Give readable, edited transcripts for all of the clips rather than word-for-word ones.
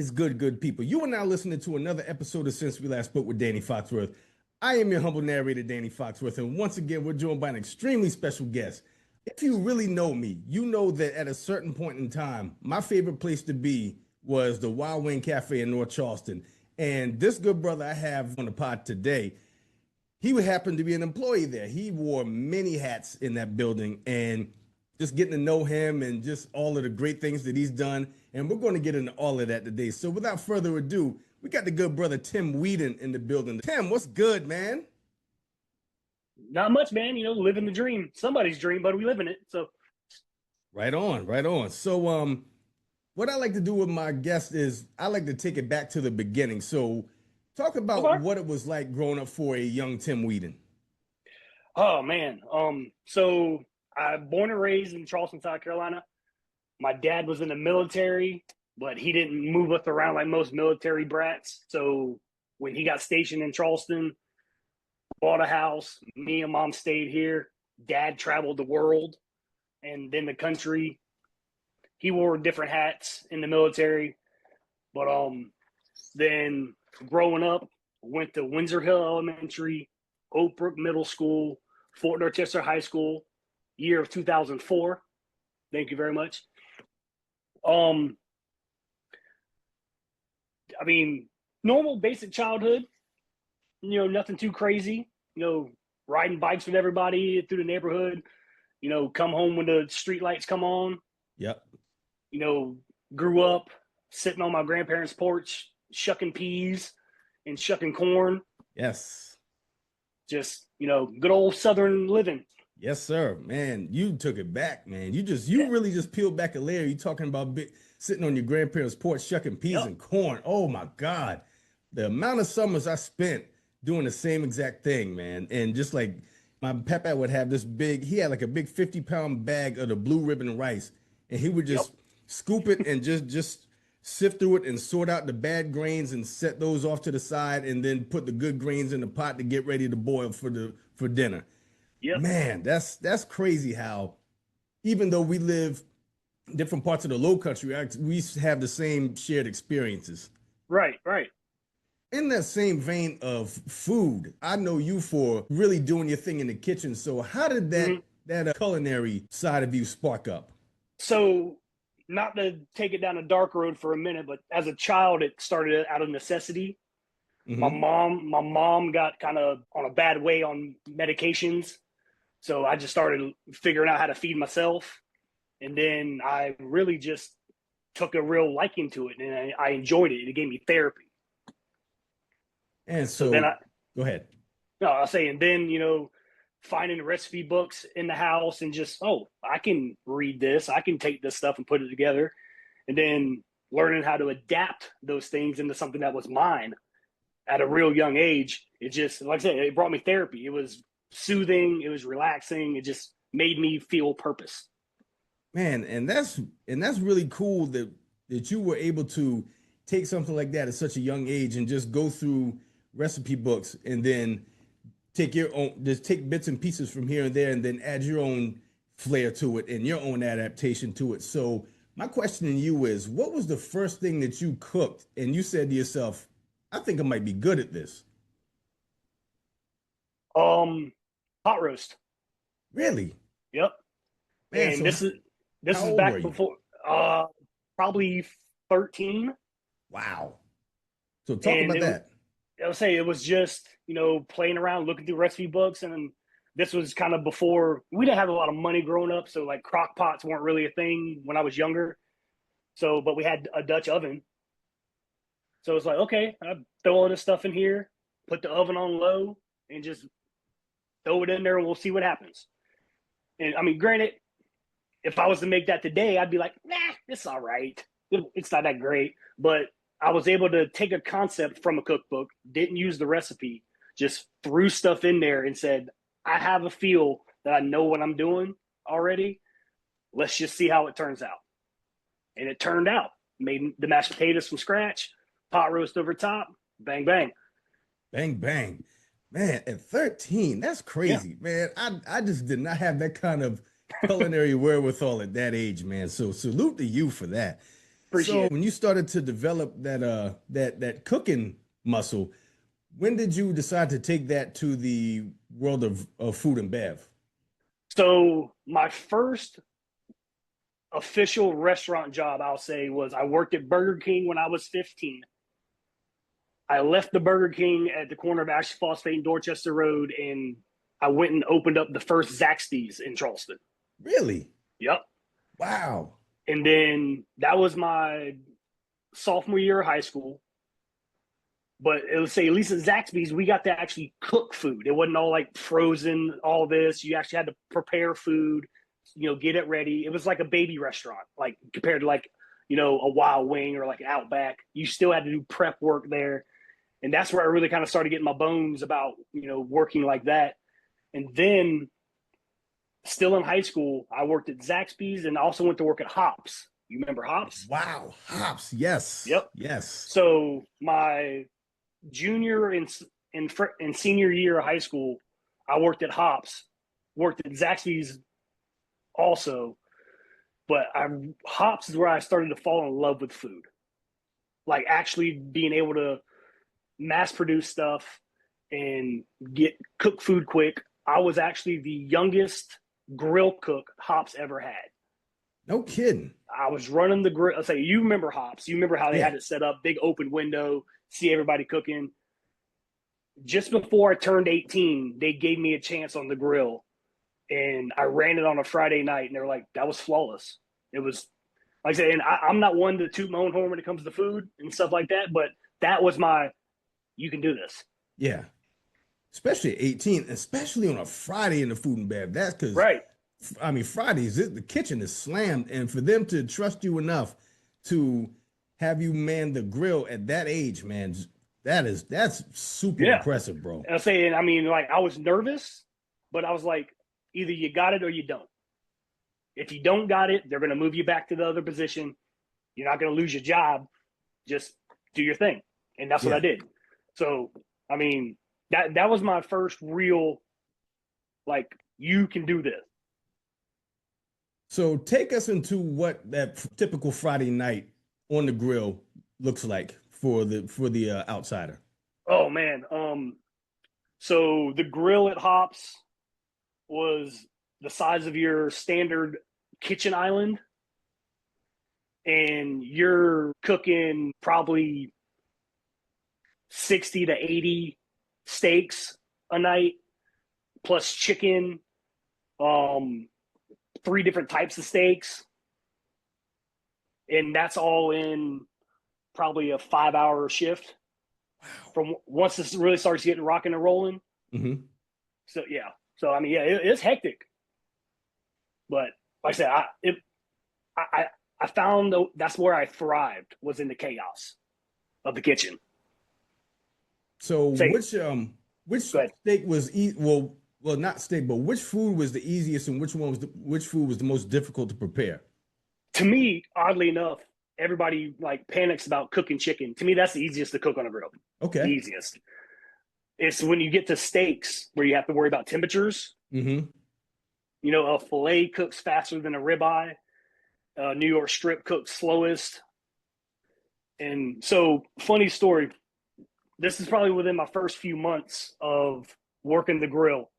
is good, good people? You are now listening to another episode of Since We Last Spoke with Danny Foxworth. I am your humble narrator, Danny Foxworth, and once again, we're joined by an extremely special guest. If you really know me, you know that at a certain point in time, my favorite place to be was the Wild Wing Cafe in North Charleston. And this good brother I have on the pod today, he would happen to be an employee there. He wore many hats in that building, and just getting to know him and just all of the great things that he's done. And we're going to get into all of that today. So without further ado, we got the good brother Tim Weeden in the building. Tim, what's good, man? Not much, man. Living the dream. Somebody's dream, but we live in it. So Right on, right on. So what I like to do with my guests is I like to take it back to the beginning. So talk about okay. what it was like growing up for a young Tim Weeden. Oh man. So I born and raised in Charleston, South Carolina. My dad was in the military, but he didn't move us around like most military brats. So when he got stationed in Charleston, bought a house. Me and mom stayed here. Dad traveled the world and then the country. He wore different hats in the military, but then growing up, went to Windsor Hill Elementary, Oak Brook Middle School, Fort Dorchester High School, year of 2004. Thank you very much. Um, I mean, normal basic childhood, nothing too crazy, riding bikes with everybody through the neighborhood, come home when the street lights come on, Yep. you know, grew up sitting on my grandparents' porch, shucking peas and shucking corn. Yes. Just, good old Southern living. Yes, sir. Man, you took it back, man. You Yeah. really just peeled back a layer. You talking about sitting on your grandparents' porch shucking peas Yep. and corn. Oh my God. The amount of summers I spent doing the same exact thing, man. And just like my papa would have he had like a big 50-pound bag of the blue ribbon rice, and he would Yep. just scoop it and just sift through it and sort out the bad grains and set those off to the side and then put the good grains in the pot to get ready to boil for dinner. Yep. Man, that's crazy how even though we live different parts of the low country, we have the same shared experiences. Right. Right. In that same vein of food, I know you for really doing your thing in the kitchen. So how did that hmm that culinary side of you spark up? So, not to take it down a dark road for a minute, but as a child, it started out of necessity. My Hmm. mom, my mom got kind of on a bad way on medications, so I just started figuring out how to feed myself, and then I really just took a real liking to it, and I enjoyed it. It gave me therapy. And So then so, go ahead. no, I'll say, and then finding recipe books in the house and just, oh, I can read this, I can take this stuff and put it together, and then learning how to adapt those things into something that was mine at a real young age. It just, like I said, it brought me therapy. It was soothing, it was relaxing, it just made me feel purpose. Man, and that's really cool that you were able to take something like that at such a young age and just go through recipe books and then take your own just take bits and pieces from here and there and then add your own flair to it and your own adaptation to it. So my question to you is, what was the first thing that you cooked and you said to yourself, I think I might be good at this? um Pot roast. Really? Yep. Man, And so this how is old were back you? before probably 13. Wow. So talk And about that. I'll say it was just, playing around, looking through recipe books. And this was kind of before we didn't have a lot of money growing up. So, like, crock pots weren't really a thing when I was younger. So, but we had a Dutch oven. So it's like, okay, I throw all this stuff in here, put the oven on low, and just throw it in there and we'll see what happens. And I mean, granted, if I was to make that today, I'd be like, nah, it's all right. It's not that great. But I was able to take a concept from a cookbook, didn't use the recipe, just threw stuff in there and said, I have a feel that I know what I'm doing already. Let's just see how it turns out. And it turned out. Made the mashed potatoes from scratch, pot roast over top, bang, bang. Bang bang. Man, at 13, that's Yeah. crazy, man. I just did not have that kind of culinary wherewithal at that age, man. So salute to you for that. Appreciate So it. when you started to develop that cooking muscle, when did you decide to take that to the world of food and bev? So my first official restaurant job, I'll say, was I worked at Burger King when I was 15. I left the Burger King at the corner of Ashley Phosphate and Dorchester Road, and I went and opened up the first Zaxby's in Charleston. Really? Yep. Wow. And then that was my sophomore year of high school. But it would say, at least at Zaxby's, we got to actually cook food. It wasn't all like frozen, all this. You actually had to prepare food, get it ready. It was like a baby restaurant, like compared to like, a Wild Wing or like Outback. You still had to do prep work there. And that's where I really kind of started getting my bones about, working like that. And then still in high school, I worked at Zaxby's and also went to work at Hops. You remember Hops? Wow. Hops. Yes. Yep. Yes. So my junior and senior year of high school, I worked at Hops, worked at Zaxby's also, but Hops is where I started to fall in love with food, like actually being able to mass produce stuff and cook food quick. I was actually the youngest grill cook Hops ever had. No kidding. I was running the grill. I'll say, you remember Hops? You remember how they Yeah. had it set up, big open window, see everybody cooking. Just before I turned 18, they gave me a chance on the grill, and I ran it on a Friday night, and they were like, that was flawless. It was, like I said, and I'm not one to toot my own horn when it comes to food and stuff like that, but that was you can do this. Yeah. Especially at 18, especially on a Friday in the food and bev. That's because, Right. I mean, Fridays, the kitchen is slammed. And for them to trust you enough to have you man the grill at that age, man, that's super Yeah. impressive, bro. And I'm saying, I mean, like, I was nervous, but I was like, either you got it or you don't. If you don't got it, they're going to move you back to the other position. You're not going to lose your job. Just do your thing. And that's what Yeah. I did. So, I mean, that was my first real, like, you can do this. So take us into what that typical Friday night on the grill looks like for the outsider. Oh man. So the grill at Hops was the size of your standard kitchen island, and you're cooking probably 60 to 80 steaks a night, plus chicken, um, 3 different types of steaks. And that's all in probably a 5-hour shift from once this really starts getting rocking and rolling. Mm-hmm. So, yeah. So, I mean, yeah, it's hectic. But like I said, I found that's where I thrived, was in the chaos of the kitchen. So Say, which go ahead. steak was well not steak, but which food was the easiest and which food was the most difficult to prepare? To me, oddly enough, everybody like panics about cooking chicken. To me, that's the easiest to cook on a grill. The Okay. easiest. It's when you get to steaks where you have to worry about temperatures. Mm-hmm. A filet cooks faster than a ribeye. New York strip cooks slowest. And so, funny story. This is probably within my first few months of working the grill.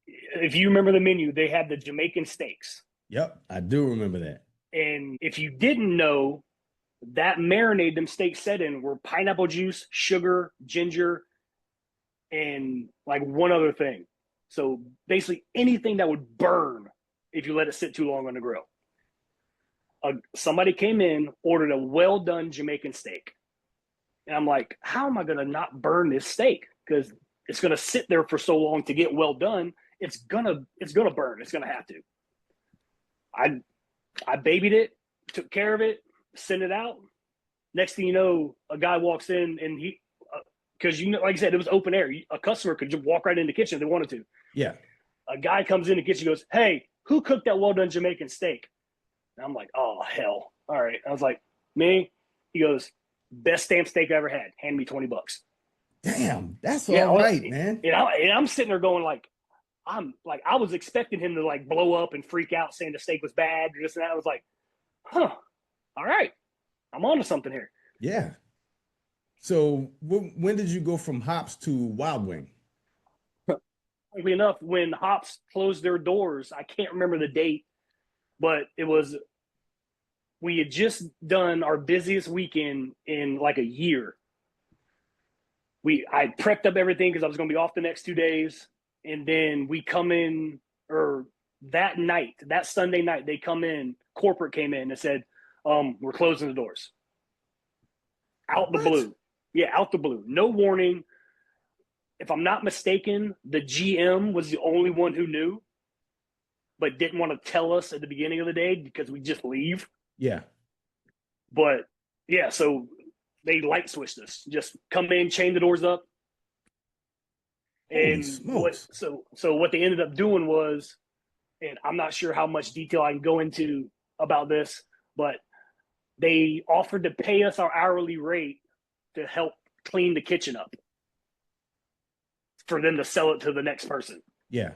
If you remember the menu, they had the Jamaican steaks. Yep, I do remember that. And if you didn't know, that marinade them steaks set in were pineapple juice, sugar, ginger, and like one other thing. So basically anything that would burn if you let it sit too long on the grill. Somebody came in, ordered a well done Jamaican steak. And I'm like, how am I going to not burn this steak? Because it's going to sit there for so long to get well done. It's gonna burn. It's gonna have to. I babied it, took care of it, sent it out. Next thing you know, a guy walks in and he, because like I said, it was open air. A customer could just walk right in the kitchen if they wanted to. Yeah. A guy comes in the kitchen, goes, "Hey, who cooked that well done Jamaican steak?" And I'm like, "Oh hell, all right." I was like, "Me." He goes, "Best stamp steak I ever had. Hand me $20." Damn, that's all right, man. And I'm sitting there going like, I was expecting him to like blow up and freak out saying the steak was bad or this and that. I was like, huh, all right, I'm on to something here. Yeah. So when did you go from Hops to Wild Wing? Oddly enough, when Hops closed their doors, I can't remember the date, but it was we had just done our busiest weekend in like a year. I prepped up everything because I was going to be off the next 2 days, and then we come in, or that night, that Sunday night, they come in. Corporate came in and said, "We're closing the doors." Out the What? blue, yeah, out the blue, no warning. If I'm not mistaken, the GM was the only one who knew, but didn't want to tell us at the beginning of the day because we just leave. Yeah. But yeah, so they light switched us. Just come in, chain the doors up, Holy and smokes. what they ended up doing was, and I'm not sure how much detail I can go into about this, but they offered to pay us our hourly rate to help clean the kitchen up for them to sell it to the next person. Yeah.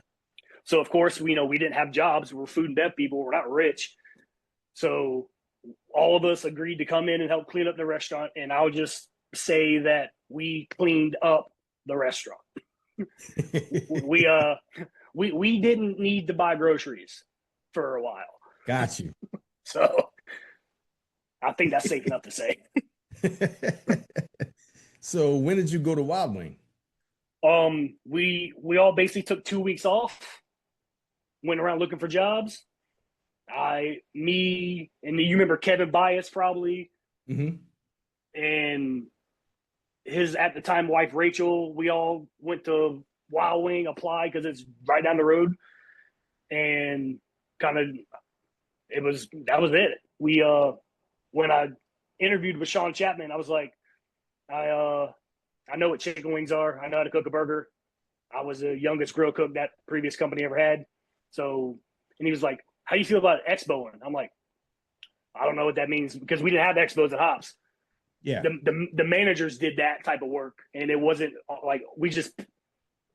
So of course, we didn't have jobs. We're food and bev people. We're not rich. So all of us agreed to come in and help clean up the restaurant. And I'll just say that we cleaned up the restaurant. we we didn't need to buy groceries for a while. Got you. So I think that's safe enough to say. So when did you go to Wild Wing? We all basically took 2 weeks off, went around looking for jobs. Me, and you remember Kevin Bias probably, Mm-hmm. and his at the time wife Rachel. We all went to Wild Wing, applied because it's right down the road, and kind of that was it. We when I interviewed with Sean Chapman, I was like, I know what chicken wings are. I know how to cook a burger. I was the youngest grill cook that previous company ever had. So, and he was like, "How do you feel about expoing?" I'm like, "I don't know what that means," because we didn't have expos at Hops. Yeah. The managers did that type of work, and it wasn't like we just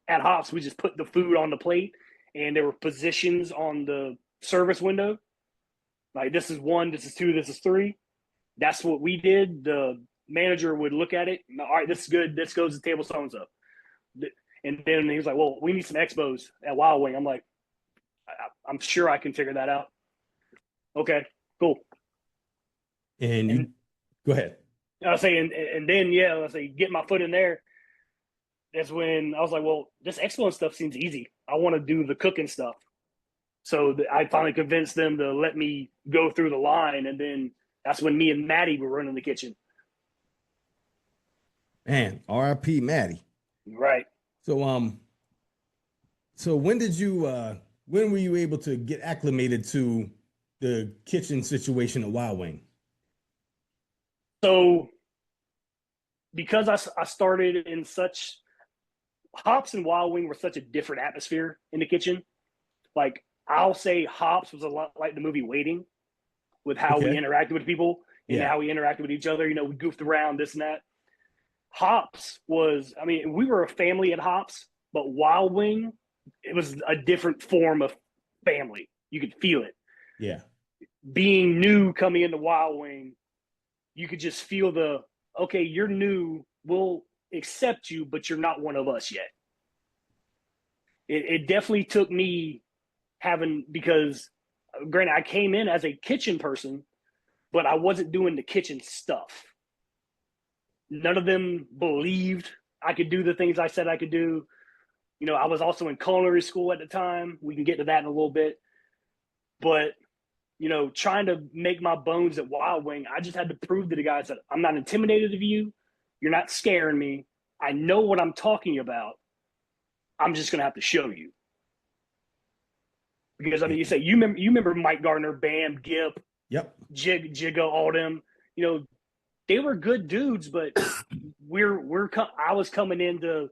at Hops we just put the food on the plate, and there were positions on the service window. Like, this is one, this is two, this is three. That's what we did. The manager would look at it. All right, this is good. This goes to table so and so. And then he was like, "Well, we need some expos at Wild Wing." I'm like, I'm sure I can figure that out. Okay, cool. And you And go ahead. I was saying, and then yeah, I was like, get my foot in there. That's when I was like, well, this expo stuff seems easy. I want to do the cooking stuff. So I finally convinced them to let me go through the line, and then that's when me and Maddie were running the kitchen. Man, R.I.P. Maddie. Right. So so when were you able to get acclimated to the kitchen situation at Wild Wing? So because I started in such Hops and Wild Wing were such a different atmosphere in the kitchen. Like, I'll say Hops was a lot like the movie Waiting, with how we Okay. interacted with people and Yeah. how we interacted with each other. We goofed around, this and that. Hops was, I mean, we were a family at Hops, but Wild Wing, it was a different form of family. You could feel it. Yeah. Being new coming into Wild Wing, you could just feel okay, you're new, we'll accept you, but you're not one of us yet. It definitely took me because granted, I came in as a kitchen person, but I wasn't doing the kitchen stuff. None of them believed I could do the things I said I could do. I was also in culinary school at the time. We can get to that in a little bit. But, trying to make my bones at Wild Wing, I just had to prove to the guys that I'm not intimidated of you. You're not scaring me. I know what I'm talking about. I'm just going to have to show you. Because, I mean, you remember Mike Gardner, Bam, Gip, Yep. Jigga, all them. They were good dudes, but I was coming in to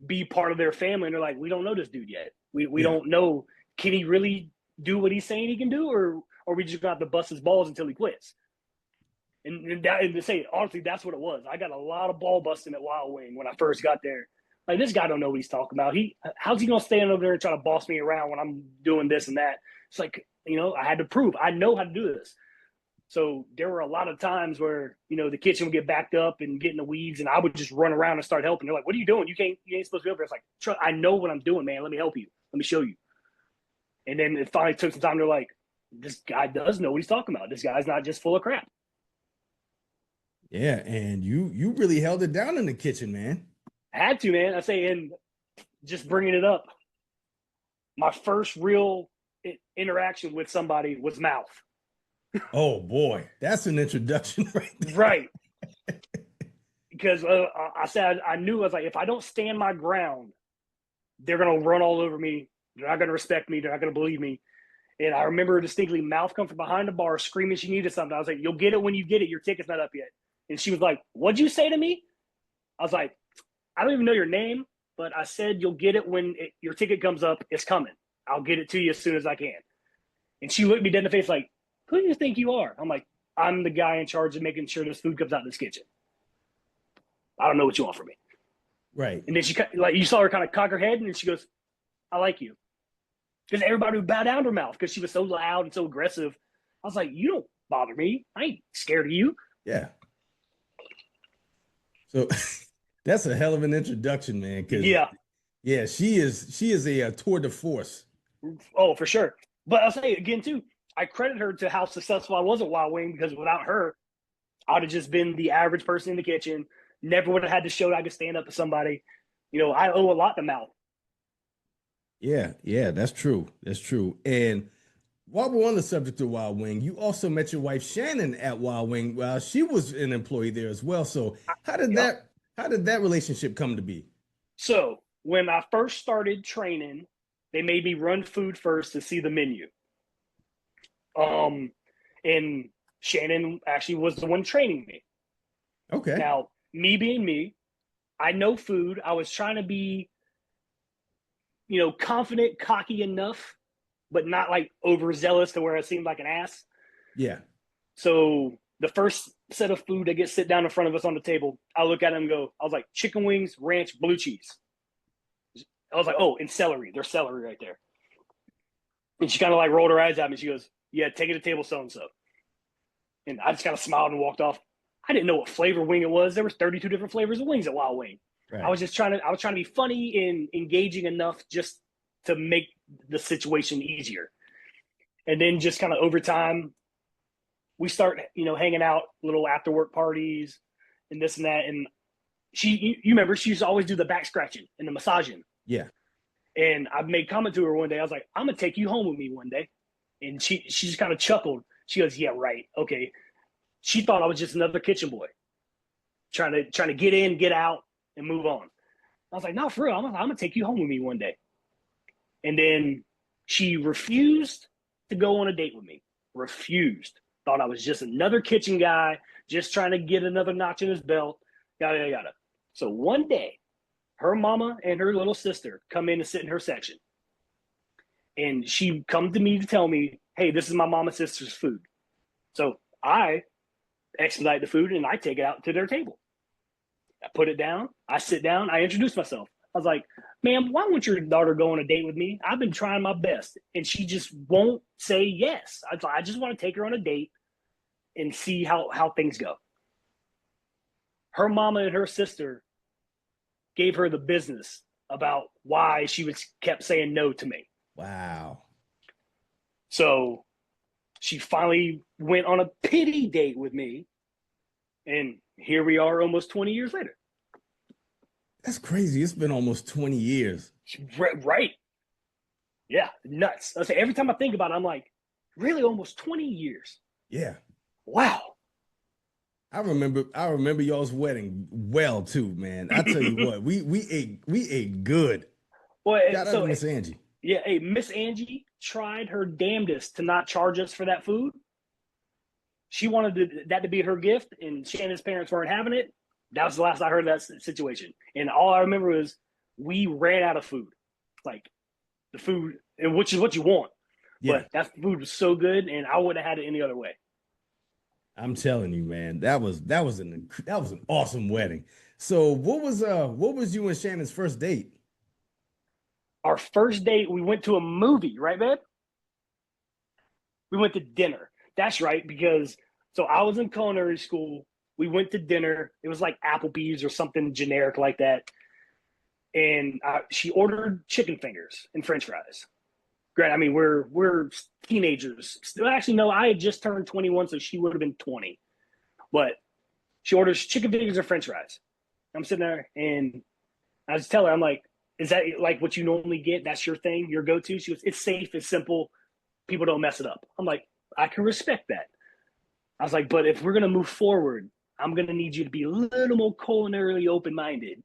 be part of their family, and they're like, we don't know this dude yet. We Yeah. don't know, can he really do what he's saying he can do, or we just got to bust his balls until he quits. And to say honestly, that's what it was. I got a lot of ball busting at Wild Wing when I first got there. Like, this guy don't know what he's talking about. How's he gonna stand over there and try to boss me around when I'm doing this and that? It's like, I had to prove I know how to do this. So there were a lot of times where, the kitchen would get backed up and get in the weeds, and I would just run around and start helping. They're like, "What are you doing? You ain't supposed to be over here." It's like, I know what I'm doing, man. Let me help you. Let me show you. And then it finally took some time. They're like, this guy does know what he's talking about. This guy's not just full of crap. Yeah, and you really held it down in the kitchen, man. I had to, man. I say, and just bringing it up, my first real interaction with somebody was mouth. Oh boy, that's an introduction right there. Right. Because I said, I knew, I was like, if I don't stand my ground, they're going to run all over me. They're not going to respect me. They're not going to believe me. And I remember distinctly mouth come from behind the bar screaming she needed something. I was like, you'll get it when you get it. Your ticket's not up yet. And she was like, what'd you say to me? I was like, I don't even know your name, but I said you'll get it when your ticket comes up. It's coming. I'll get it to you as soon as I can. And she looked me dead in the face like, who do you think you are? I'm like, I'm the guy in charge of making sure this food comes out of this kitchen. I don't know what you want from me. Right. And then she, like, you saw her kind of cock her head, and then she goes, I like you. Because everybody would bow down to her mouth because she was so loud and so aggressive. I was like, you don't bother me. I ain't scared of you. Yeah. So that's a hell of an introduction, man. Yeah, she is a tour de force. Oh, for sure. But I'll say again too, I credit her to how successful I was at Wild Wing, because without her, I'd have just been the average person in the kitchen. Never would have had to show that I could stand up to somebody. I owe a lot to Mal. Yeah, that's true. That's true. And while we're on the subject of Wild Wing, you also met your wife Shannon at Wild Wing. Well, she was an employee there as well. So Yep. how did that relationship come to be? So when I first started training, they made me run food first to see the menu. And Shannon actually was the one training me. Okay. Now, me being me, I know food. I was trying to be, confident, cocky enough, but not like overzealous to where I seemed like an ass. Yeah. So the first set of food that gets sit down in front of us on the table, I look at them and go, I was like, chicken wings, ranch, blue cheese. I was like, oh, and celery. There's celery right there. And she kind of like rolled her eyes at me. She goes, yeah, take it to table so-and-so. And I just kind of smiled and walked off. I didn't know what flavor wing it was. There was 32 different flavors of wings at Wild Wing. Right. I was trying to be funny and engaging enough just to make the situation easier. And then just kind of over time, we start, hanging out, little after work parties and this and that. And you remember, she used to always do the back scratching and the massaging. Yeah. And I made comment to her one day. I was like, I'm going to take you home with me one day. And she just kind of chuckled. She goes, yeah, right. Okay. She thought I was just another kitchen boy trying to get in, get out, and move on. I was like, no, for real. I'm going to take you home with me one day. And then she refused to go on a date with me. Refused. Thought I was just another kitchen guy, just trying to get another notch in his belt, yada, yada, yada. So one day, her mama and her little sister come in and sit in her section. And she comes to me to tell me, hey, this is my mama and sister's food. So I expedite the food and I take it out to their table. I put it down. I sit down. I introduce myself. I was like, ma'am, why won't your daughter go on a date with me? I've been trying my best. And she just won't say yes. I just want to take her on a date and see how things go. Her mama and her sister gave her the business about why she was kept saying no to me. Wow. So she finally went on a pity date with me. And here we are almost 20 years later. That's crazy. It's been almost 20 years. Right. Yeah, nuts. I say every time I think about it, I'm like, really, almost 20 years. Yeah. Wow. I remember y'all's wedding well too, man. I tell you what, we ate good. Well, Shout out to Miss Angie. Yeah, hey, Miss Angie tried her damnedest to not charge us for that food. She wanted that to be her gift, and Shannon's parents weren't having it. That was the last I heard of that situation. And all I remember was we ran out of food. Like the food, and which is what you want. Yeah. But that food was so good, and I wouldn't have had it any other way. I'm telling you, man, that was an awesome wedding. So what was you and Shannon's first date? Our first date, we went to a movie, right, babe? We went to dinner. That's right, because So I was in culinary school. We went to dinner. It was like Applebee's or something generic like that. And she ordered chicken fingers and French fries. Great. I mean, we're teenagers. Actually, no, I had just turned 21, so she would have been 20. But she orders chicken fingers and French fries. I'm sitting there, and I just tell her, I'm like, "Is that like what you normally get? That's your thing, your go-to?" She goes, "It's safe, it's simple. People don't mess it up." I'm like, "I can respect that." I was like, "But if we're gonna move forward, I'm gonna need you to be a little more culinarily open-minded."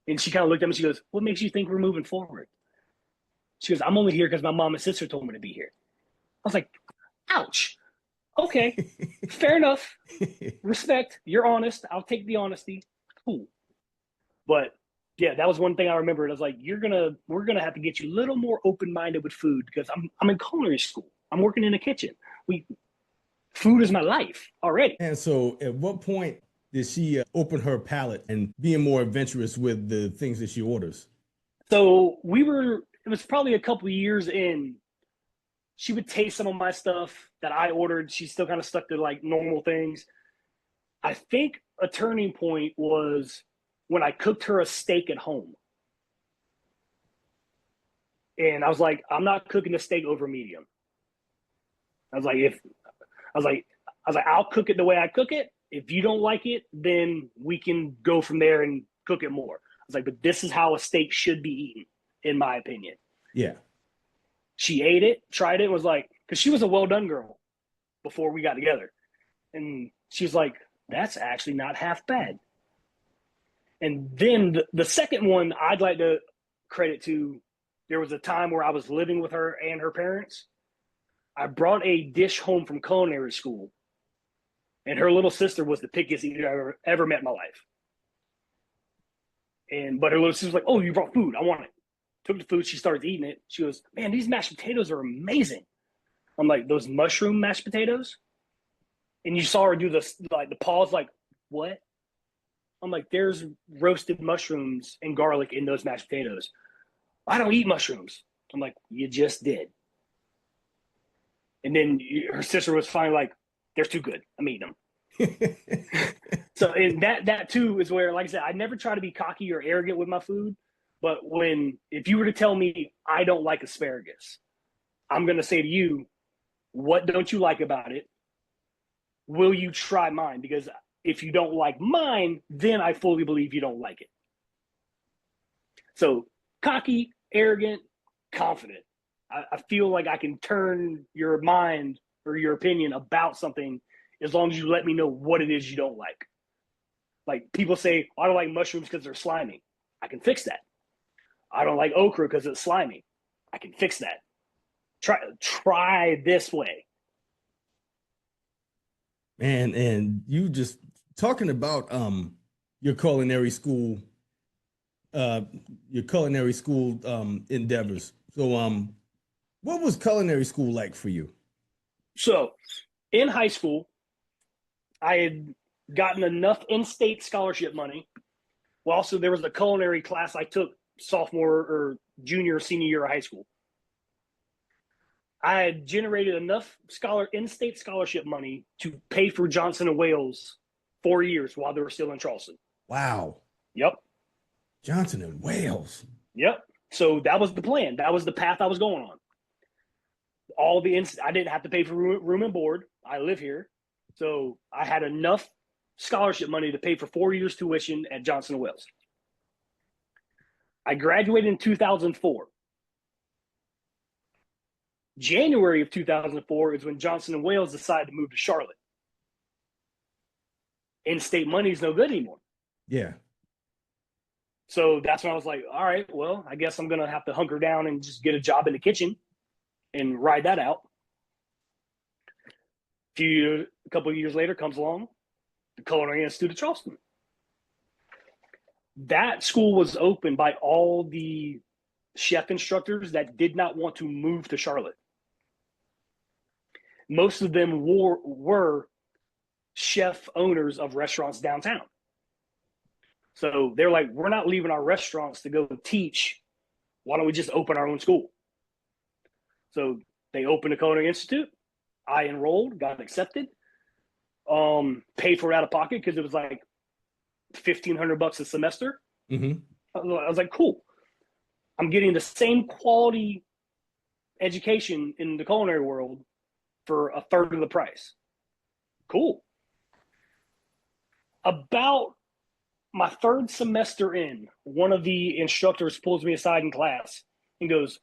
And she kind of looked at me. She goes, "What makes you think we're moving forward?" She goes, "I'm only here because my mom and sister told me to be here." I was like, "Ouch. Okay, fair enough. Respect. You're honest. I'll take the honesty. Cool." But yeah, that was one thing I remembered. I was like, we're gonna have to get you a little more open minded with food because I'm in culinary school. I'm working in the kitchen. We Food is my life already. And so, at what point did she open her palate and being more adventurous with the things that she orders? So it was probably a couple of years in. She would taste some of my stuff that I ordered. She still kind of stuck to like normal things. I think a turning point was when I cooked her a steak at home. And I was like, I'm not cooking the steak over medium. I was like, if I was like, I'll cook it the way I cook it. If you don't like it, then we can go from there and cook it more. I was like, but this is how a steak should be eaten, in my opinion. Yeah. She ate it, tried it, was like, because she was a well done girl before we got together. And she's like, that's actually not half bad. And then the second one I'd like to credit to, there was a time where I was living with her and her parents. I brought a dish home from culinary school, and her little sister was the pickiest eater I ever met in my life. But her little sister was like, "Oh, you brought food. I want it." Took the food. She started eating it. She goes, "Man, these mashed potatoes are amazing." I'm like, "Those mushroom mashed potatoes?" And you saw her do the pause, like, "What?" I'm like, "There's roasted mushrooms and garlic in those mashed potatoes." "I don't eat mushrooms." I'm like, "You just did." And then her sister was finally like, "They're too good. I'm eating them." So and that too is where, like I said, I never try to be cocky or arrogant with my food. But if you were to tell me I don't like asparagus, I'm gonna say to you, what don't you like about it? Will you try mine? Because if you don't like mine, then I fully believe you don't like it. So cocky, arrogant, confident. I feel like I can turn your mind or your opinion about something as long as you let me know what it is you don't like. Like people say, I don't like mushrooms because they're slimy. I can fix that. I don't like okra because it's slimy. I can fix that. Try this way. And you just talking about your culinary school uh your culinary school endeavors. So what was culinary school like for you? So in high school, I had gotten enough in-state scholarship money. Well, also there was a culinary class I took sophomore or junior or senior year of high school. I had generated enough in-state scholarship money to pay for Johnson and Wales 4 years while they were still in Charleston. Wow. Yep. Johnson and Wales. Yep. So that was the plan. That was the path I was going on. I didn't have to pay for room and board. I live here. So I had enough scholarship money to pay for 4 years tuition at Johnson and Wales. I graduated in 2004. January of 2004 is when Johnson and Wales decided to move to Charlotte. In-state money is no good anymore. Yeah. So that's when I was like, all right, well, I guess I'm going to have to hunker down and just get a job in the kitchen and ride that out. A couple of years later comes along the Culinary Institute of Charleston. That school was opened by all the chef instructors that did not want to move to Charlotte. Most of them were chef owners of restaurants downtown. So they're like, we're not leaving our restaurants to go teach. Why don't we just open our own school? So they opened a Culinary Institute. I enrolled, got accepted. paid for it out of pocket because it was like $1,500 a semester. Mm-hmm. I was like, cool. I'm getting the same quality education in the culinary world for a third of the price. Cool. About my third semester in, one of the instructors pulls me aside in class and goes,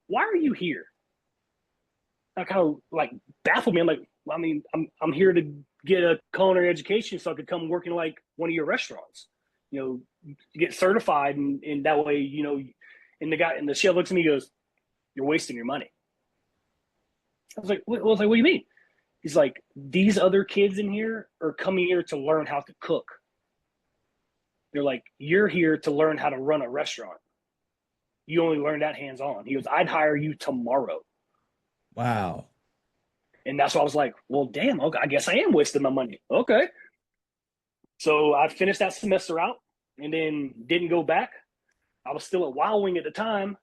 "Why are you here?" I kind of like baffled me. I'm like, well, I mean, I'm here to get a culinary education so I could come work in like one of your restaurants, get certified, and that way, and the chef looks at me and goes, "You're wasting your money." I was like, what do you mean? He's like, "These other kids in here are coming here to learn how to cook. They're like, you're here to learn how to run a restaurant. You only learn that hands on." He goes, "I'd hire you tomorrow." Wow. And that's why I was like, well, damn, okay, I guess I am wasting my money. Okay. So I finished that semester out and then didn't go back. I was still at Wild Wing at the time.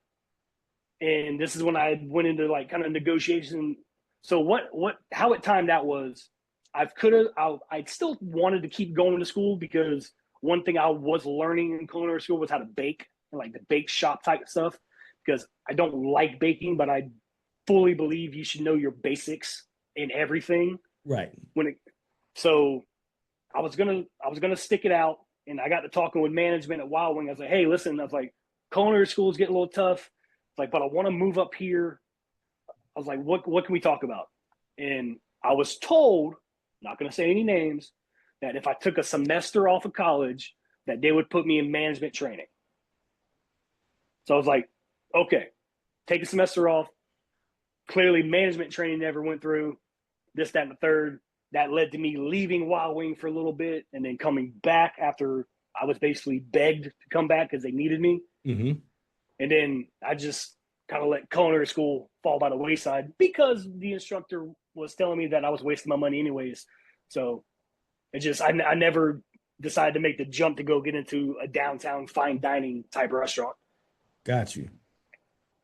And this is when I went into like kind of negotiation. So how it timed out was I still wanted to keep going to school because one thing I was learning in culinary school was how to bake and like the bake shop type stuff, because I don't like baking, but I fully believe you should know your basics in everything. Right. So I was gonna stick it out, and I got to talking with management at Wild Wing. I was like, "Hey, listen," I was like, "culinary school is getting a little tough. Like, but I want to move up here." I was like, "What can we talk about?" And I was told, not gonna say any names, that if I took a semester off of college, that they would put me in management training. So I was like, "Okay, take a semester off." Clearly, management training never went through. This, that, and the third. That led to me leaving Wild Wing for a little bit and then coming back after I was basically begged to come back because they needed me. Mm-hmm. And then I just kind of let culinary school fall by the wayside because the instructor was telling me that I was wasting my money anyways. So I never decided to make the jump to go get into a downtown fine dining type restaurant. Got you.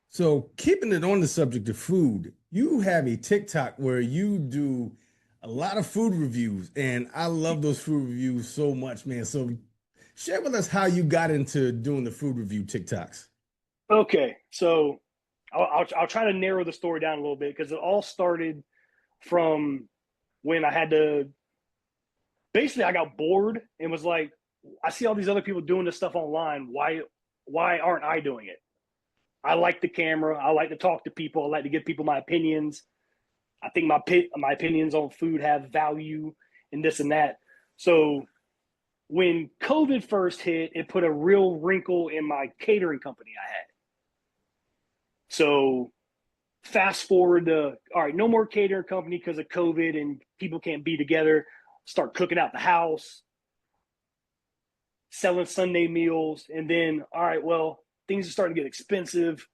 So, keeping it on the subject of food, you have a TikTok where you do a lot of food reviews, and I love those food reviews so much, man. So, share with us how you got into doing the food review TikToks. Okay, so I'll try to narrow the story down a little bit because it all started from when I had to basically I got bored and was like, I see all these other people doing this stuff online. Why aren't I doing it? I like the camera. I like to talk to people. I like to give people my opinions. I think my opinions on food have value and this and that. So when COVID first hit, it put a real wrinkle in my catering company I had. So fast forward to, all right, no more catering company because of COVID and people can't be together. Start cooking out the house, selling Sunday meals, and then, all right, well, things are starting to get expensive.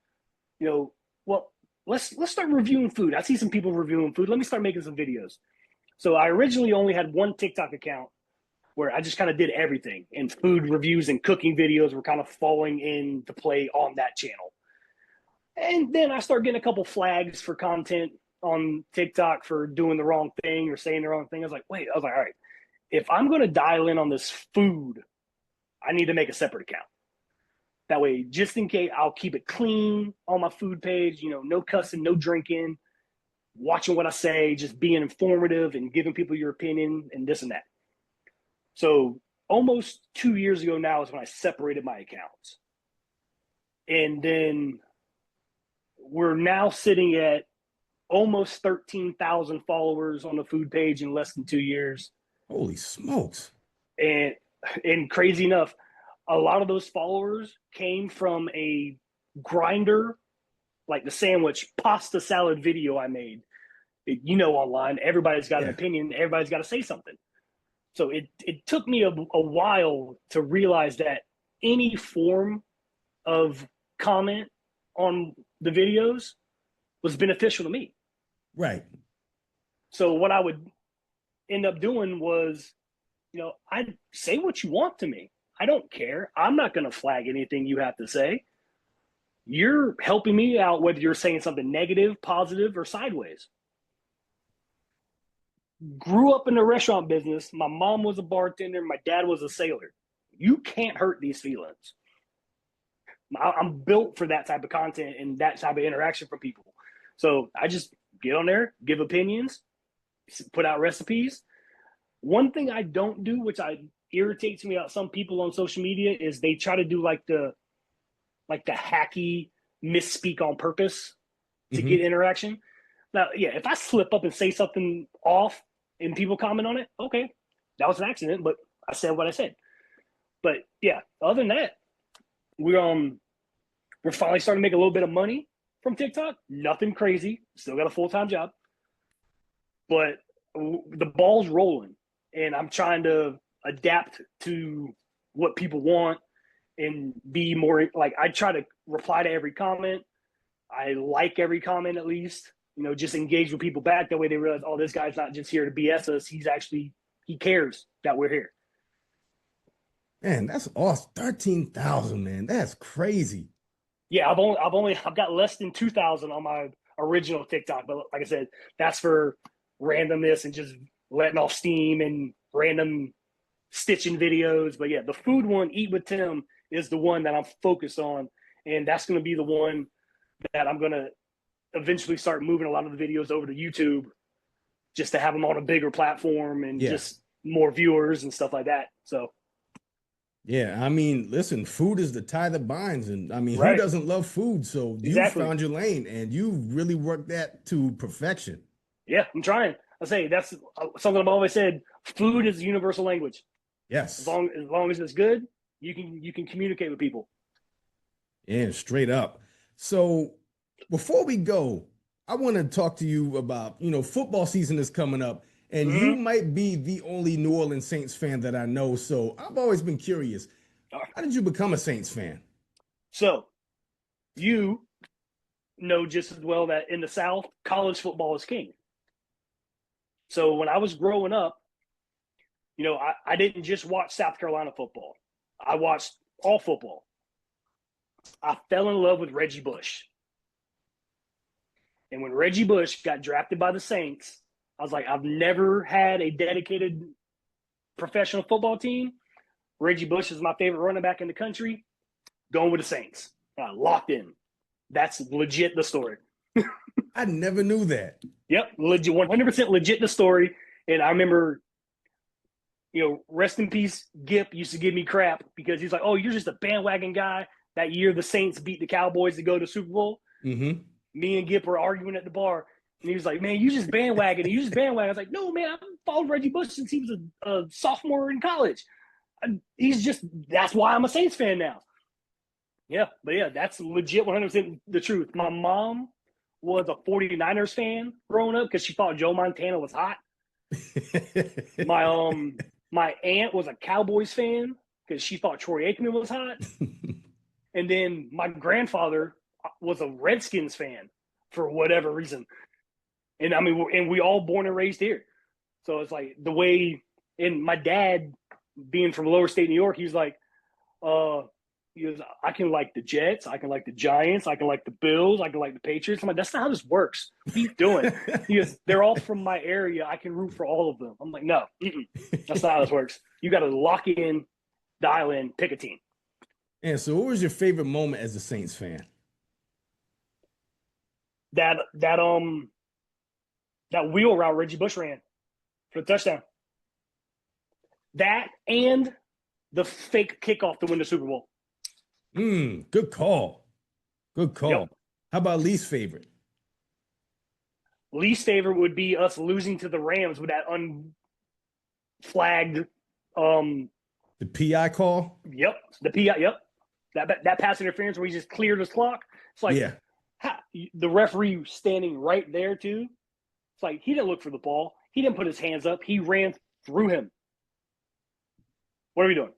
Well, let's start reviewing food. I see some people reviewing food. Let me start making some videos. So I originally only had one TikTok account where I just kind of did everything, and food reviews and cooking videos were kind of falling into play on that channel. And then I started getting a couple flags for content on TikTok for doing the wrong thing or saying the wrong thing. I was like, all right, if I'm going to dial in on this food, I need to make a separate account. That way, just in case, I'll keep it clean on my food page, no cussing, no drinking, watching what I say, just being informative and giving people your opinion and this and that. So almost 2 years ago now is when I separated my accounts. And then we're now sitting at almost 13,000 followers on the food page in less than 2 years. Holy smokes. And crazy enough, a lot of those followers came from a grinder, like the sandwich pasta salad video I made. Online, everybody's got an opinion. Everybody's got to say something. So it took me a while to realize that any form of comment on the videos was beneficial to me. Right. So what I would end up doing was, I'd say what you want to me. I don't care. I'm not going to flag anything you have to say. You're helping me out, whether you're saying something negative, positive, or sideways. grew up in the restaurant business. My mom was a bartender. My dad was a sailor. You can't hurt these feelings. I'm built for that type of content and that type of interaction from people. So I just get on there, give opinions, put out recipes. One thing I don't do, which irritates me about some people on social media, is they try to do like the hacky misspeak on purpose to get interaction. Now, yeah, if I slip up and say something off and people comment on it, okay, that was an accident, but I said what I said. But yeah, other than that, we're finally starting to make a little bit of money from TikTok. Nothing crazy. Still got a full-time job, but the ball's rolling, and I'm trying to adapt to what people want and be more like, I try to reply to every comment. I like every comment at least. Just engage with people back. That way they realize, oh, this guy's not just here to BS us. He cares that we're here. Man, that's awesome. 13,000, man. That's crazy. Yeah, I've got less than 2,000 on my original TikTok, but like I said, that's for randomness and just letting off steam and random stitching videos. But yeah, the food one, Eat with Tim, is the one that I'm focused on, and that's going to be the one that I'm going to eventually start moving a lot of the videos over to YouTube, just to have them on a bigger platform and just more viewers and stuff like that. So. Yeah, I mean, listen, food is the tie that binds. And I mean, Right. Who doesn't love food? So Exactly. You found your lane and you really worked that to perfection. Yeah, I'm trying. I say that's something I've always said. Food is a universal language. Yes. As long as it's good, you can communicate with people. Yeah, straight up. So before we go, I want to talk to you about, football season is coming up. And you might be the only New Orleans Saints fan that I know. So I've always been curious. How did you become a Saints fan? So you know just as well that in the South, college football is king. So when I was growing up, I didn't just watch South Carolina football. I watched all football. I fell in love with Reggie Bush. And when Reggie Bush got drafted by the Saints, I was like, I've never had a dedicated professional football team. Reggie Bush is my favorite running back in the country. Going with the Saints. Locked in. That's legit the story. I never knew that. Yep, legit, 100% legit the story. And I remember, rest in peace, Gip used to give me crap because he's like, oh, you're just a bandwagon guy. That year the Saints beat the Cowboys to go to Super Bowl. Me and Gip were arguing at the bar. And he was like, man, you just bandwagon. You just bandwagon. I was like, no, man, I've followed Reggie Bush since he was a sophomore in college. That's why I'm a Saints fan now. Yeah, but yeah, that's legit 100% the truth. My mom was a 49ers fan growing up because she thought Joe Montana was hot. My aunt was a Cowboys fan because she thought Troy Aikman was hot. And then my grandfather was a Redskins fan for whatever reason. And I mean, and we all born and raised here. So it's like the way, and my dad being from lower state New York, he was like, I can like the Jets, I can like the Giants, I can like the Bills, I can like the Patriots. I'm like, that's not how this works. What are you doing? He goes, they're all from my area. I can root for all of them. I'm like, no, that's not how this works. You got to lock in, dial in, pick a team. And so what was your favorite moment as a Saints fan? That wheel route Reggie Bush ran for the touchdown. That and the fake kickoff to win the Super Bowl. Good call. Good call. Yep. How about least favorite? Least favorite would be us losing to the Rams with that unflagged the PI call? Yep. The PI, yep. That pass interference where he just cleared his clock. It's like the referee standing right there too. It's like he didn't look for the ball. He didn't put his hands up. He ran through him. What are we doing?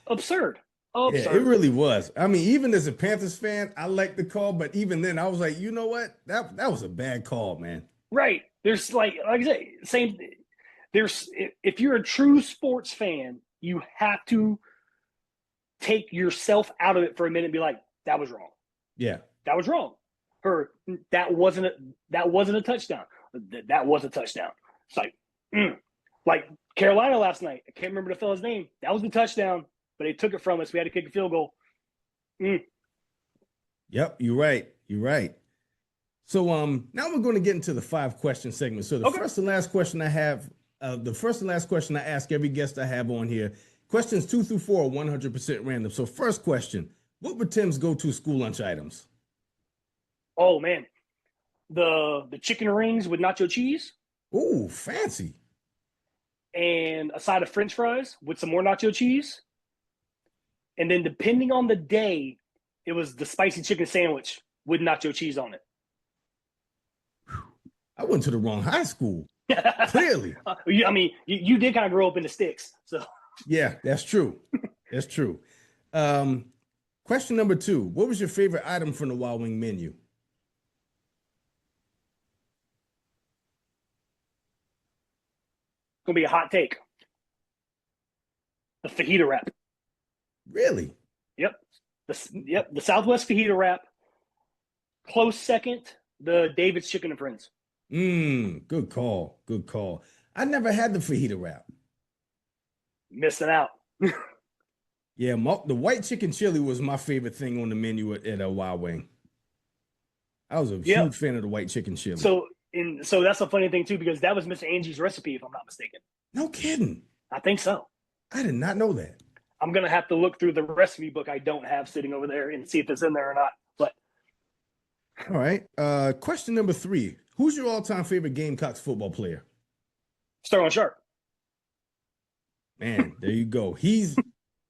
Absurd. Yeah, it really was. I mean, even as a Panthers fan, I liked the call, but even then I was like, you know what? That was a bad call, man. Right. There's like I said, same. There's if you're a true sports fan, you have to take yourself out of it for a minute and be like, that was wrong. Yeah. That was wrong. Or that wasn't a touchdown. that was a touchdown. It's like Carolina last night. I can't remember the fella's name. That was the touchdown, but they took it from us. We had to kick a field goal. Yep, you're right. You're right. So now we're going to get into the 5-question segment. So the first and last question I have, the first and last question I ask every guest I have on here, questions 2 through 4 are 100% random. So first question, what were Tim's go-to school lunch items? Oh man, the chicken rings with nacho cheese. Ooh, fancy. And a side of French fries with some more nacho cheese. And then depending on the day, it was the spicy chicken sandwich with nacho cheese on it. I went to the wrong high school. Clearly. I mean, you did kind of grow up in the sticks. So yeah, that's true. That's true. Question number 2. What was your favorite item from the Wild Wing menu? Gonna be a hot take. The fajita wrap. Really? Yep. The Southwest fajita wrap. Close second, the David's Chicken and Friends. Good call. Good call. I never had the fajita wrap. Missing out. Yeah, the white chicken chili was my favorite thing on the menu at a Wild Wing. I was a huge fan of the white chicken chili. So that's a funny thing too, because that was Miss Angie's recipe, if I'm not mistaken. No kidding. I think so. I did not know that. I'm gonna have to look through the recipe book I don't have sitting over there and see if it's in there or not. But all right. Question number 3. Who's your all-time favorite Gamecocks football player? Sterling Sharp. Man, there you go.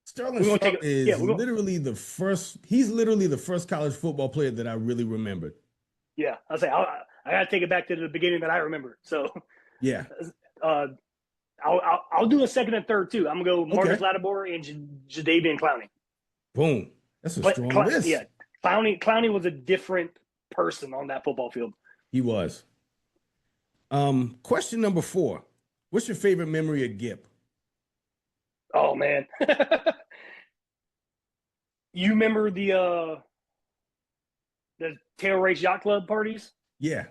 Sterling Sharp is literally the first. He's literally the first college football player that I really remembered. Yeah, I gotta take it back to the beginning that I remember. So yeah, I'll do a second and third too. I'm gonna go Marcus Lattimore and Jadeveon Clowney. Boom, that's a strong list. Yeah, Clowney was a different person on that football field. He was. Question number 4. What's your favorite memory of Gip? Oh man. You remember the Tail Race Yacht Club parties? Yeah.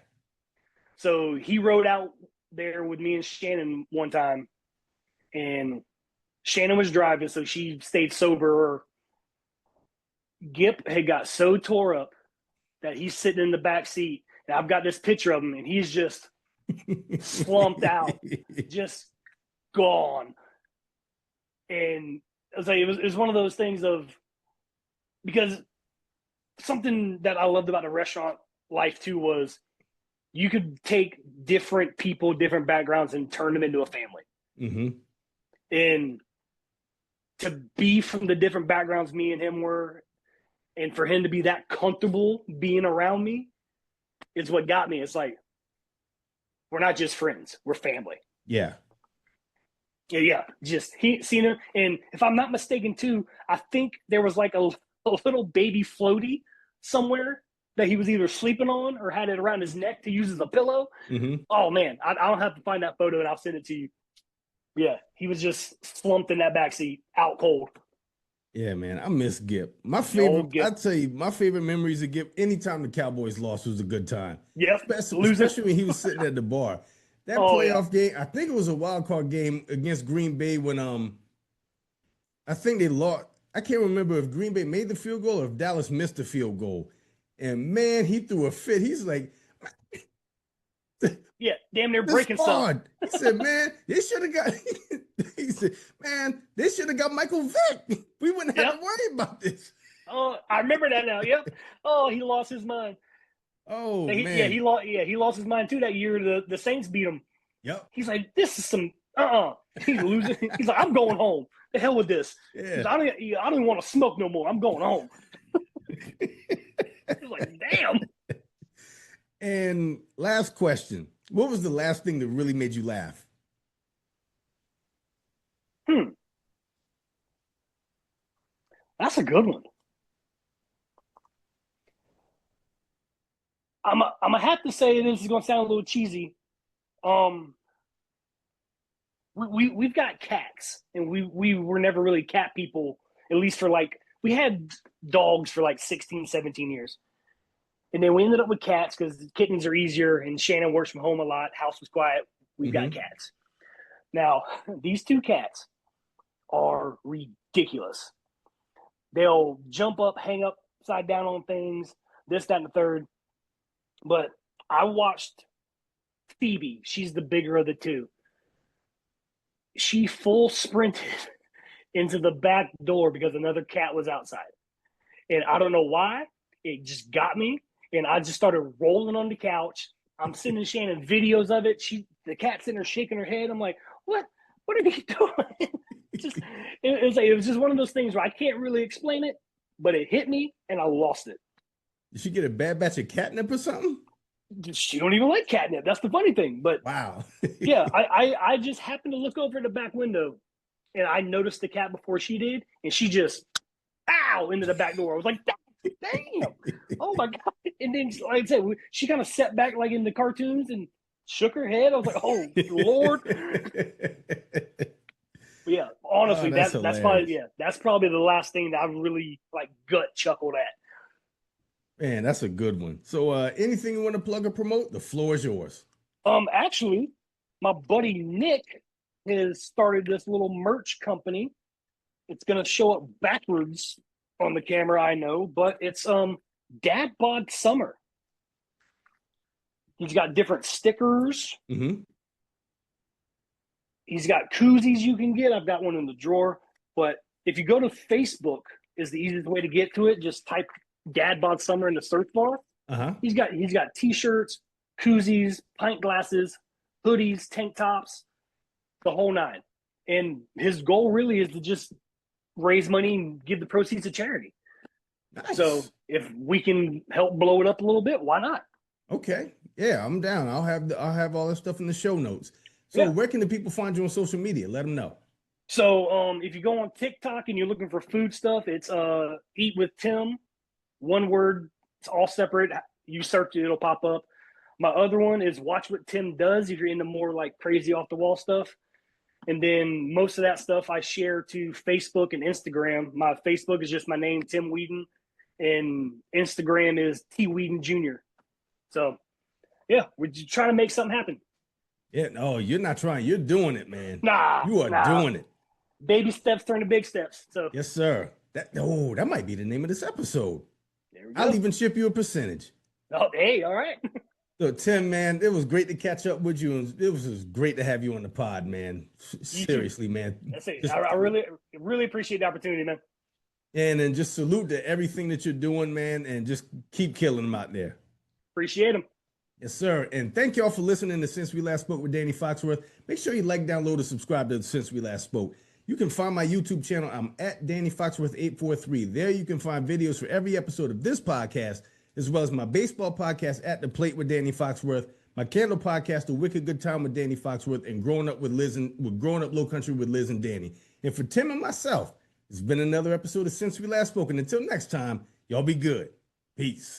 So he rode out there with me and Shannon one time, and Shannon was driving, so she stayed sober. Gip had got so tore up that he's sitting in the back seat, and I've got this picture of him, and he's just slumped out, just gone. And I was like, it was one of those things of, because something that I loved about the restaurant life too was you could take different people, different backgrounds, and turn them into a family. Mm-hmm. And to be from the different backgrounds me and him were, and for him to be that comfortable being around me, is what got me. It's like, we're not just friends, we're family. Yeah. Yeah. Just seen him. And if I'm not mistaken too, I think there was like a little baby floaty somewhere that he was either sleeping on or had it around his neck to use as a pillow. Mm-hmm. Oh man, I'll have to find that photo and I'll send it to you. Yeah, he was just slumped in that backseat, out cold. Yeah, man, I miss Gip. My favorite, I tell you, my favorite memories of Gip. Anytime the Cowboys lost was a good time. Yep, especially when he was sitting at the bar. That playoff game, I think it was a wild card game against Green Bay when I think they lost. I can't remember if Green Bay made the field goal or if Dallas missed the field goal. And man, he threw a fit. He's like, yeah, damn near breaking stuff. He said, man, they should have got. He said, man, they should have got Michael Vick. We wouldn't have to worry about this. Oh, I remember that now. Yep. Oh, he lost his mind. Oh man. Yeah, he lost his mind too that year. The Saints beat him. Yep. He's like, this is some He's losing. He's like, I'm going home. The hell with this. Yeah. I don't even want to smoke no more. I'm going home. He's like, damn. And last question. What was the last thing that really made you laugh? That's a good one. I'm gonna have to say this is gonna sound a little cheesy. We've got cats, and we were never really cat people, at least for like, we had dogs for like 16, 17 years. And then we ended up with cats because kittens are easier, and Shannon works from home a lot. House was quiet. We've got cats. Now, these two cats are ridiculous. They'll jump up, hang upside down on things, this, that, and the third. But I watched Phoebe. She's the bigger of the two. She full sprinted into the back door because another cat was outside. And I don't know why. It just got me. And I just started rolling on the couch. I'm sending Shannon videos of it. The cat's sitting there shaking her head. I'm like, what? What are you doing? It was just one of those things where I can't really explain it, but it hit me and I lost it. Did she get a bad batch of catnip or something? She don't even like catnip. That's the funny thing. But wow. Yeah, I just happened to look over the back window and I noticed the cat before she did, and she just into the back door. I was like, damn, oh my God. And then, like I said, she kind of sat back like in the cartoons and shook her head. I was like, oh Lord. But yeah, honestly, that's probably the last thing that I really like gut chuckled at. Man, that's a good one. So anything you want to plug or promote, the floor is yours. Actually, my buddy Nick has started this little merch company. It's gonna show up backwards on the camera, I know, but it's Dad Bod Summer. He's got different stickers. Mm-hmm. He's got koozies you can get. I've got one in the drawer. But if you go to Facebook, is the easiest way to get to it. Just type Dad Bod Summer in the search bar. Uh-huh. He's got t-shirts, koozies, pint glasses, hoodies, tank tops, the whole nine. And his goal really is to just raise money and give the proceeds to charity. Nice. So if we can help blow it up a little bit, why not? Okay. Yeah, I'm down. I'll have all that stuff in the show notes. So where can the people find you on social media? Let them know. So if you go on TikTok and you're looking for food stuff, it's Eat with Tim. One word. It's all separate. You search it, it'll pop up. My other one is Watch What Tim Does if you're into more like crazy off the wall stuff. And then most of that stuff I share to Facebook and Instagram. My Facebook is just my name, Tim Weeden, and Instagram is T Weeden Jr. So yeah, we're just trying to make something happen. Yeah, no, you're not trying. You're doing it, man. Nah, you are doing it. Baby steps turn to big steps. So yes, sir. That might be the name of this episode. There we go. I'll even ship you a percentage. Oh, hey, all right. So Tim, man, it was great to catch up with you, and it was just great to have you on the pod, man. Seriously, man. That's it. I really appreciate the opportunity, man. And then just salute to everything that you're doing, man, and just keep killing them out there. Appreciate them. Yes, sir. And thank y'all for listening to Since We Last Spoke with Danny Foxworth. Make sure you like, download, and subscribe to Since We Last Spoke. You can find my YouTube channel. I'm at Danny Foxworth 843. There you can find videos for every episode of this podcast, as well as my baseball podcast, At the Plate with Danny Foxworth, my candle podcast, The Wicked Good Time with Danny Foxworth, and Growing Up Low Country with Liz and Danny. And for Tim and myself, it's been another episode of Since We Last Spoke. And until next time, y'all be good. Peace.